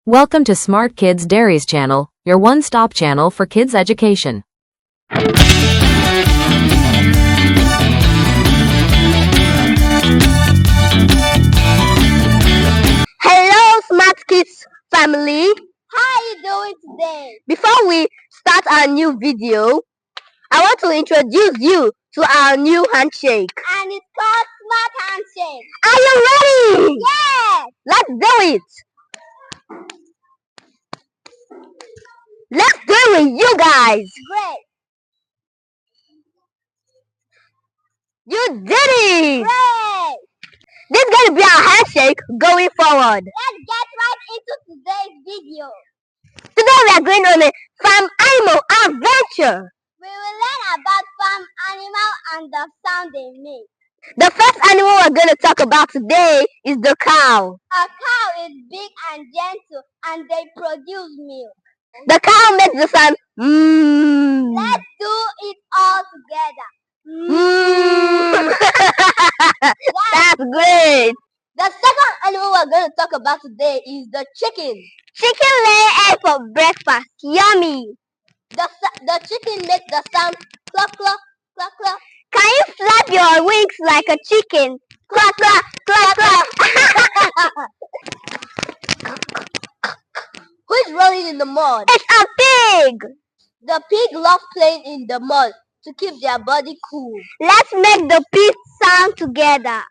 Welcome to Smart Kids Diaries channel, your one-stop channel for kids education. Hello, Smart Kids family. How are you doing today? Before we start our new video, I want to introduce you to our new handshake. And it's called Smart Handshake. Are you ready? Yes! Let's do it. Let's do it, you guys. Great! You did it. Great! This is going to be our handshake going forward. Let's get right into today's video. Today we are going on a farm animal adventure. We will learn about farm animal and the sound they make. The first animal we're going to talk about today is the cow. A cow is big and gentle and they produce milk. The cow makes the sound mmm. Let's do it all together. Mmm. That's great. The second animal we're going to talk about today is the chicken. Chicken lay egg for breakfast. Yummy. The chicken makes the sound cluck, cluck, cluck, cluck. Can you flap your wings like a chicken? Cluck, cluck, cluck, cluck. Who is rolling in the mud? It's a pig. The pig loves playing in the mud to keep their body cool. Let's make the pig sound together.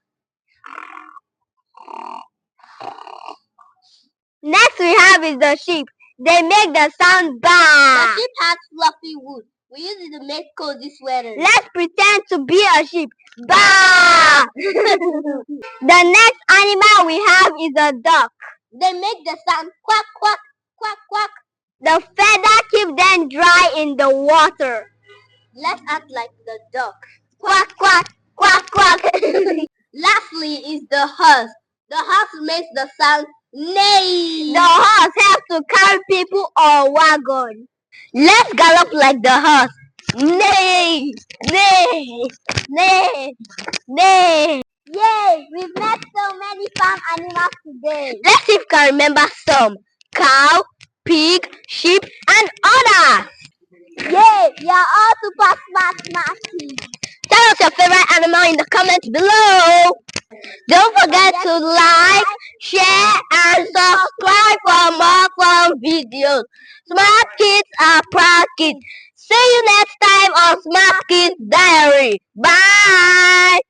Next we have is the sheep. They make the sound The ba. sheep has fluffy wool. We use it to make cozy sweaters. Let's pretend to be a sheep. Ba. The next animal we have is a duck. They make the sound quack, quack, quack, quack. The feather keep them dry in the water. Let's act like the duck. Quack, quack, quack, quack. Lastly is the horse. The horse makes the sound neigh. The horse helps to carry people or wagon. Let's gallop like the horse. Neigh, neigh, neigh, neigh. Yay! We've met so many farm animals today. Let's see if we can remember some. Cow, pig, sheep, and others. Yay! You are all super smart kids. Tell us your favorite animal in the comments below. Don't forget to like, share, and subscribe for more fun videos. Smart kids are proud kids. See you next time on Smart Kids Diary. Bye.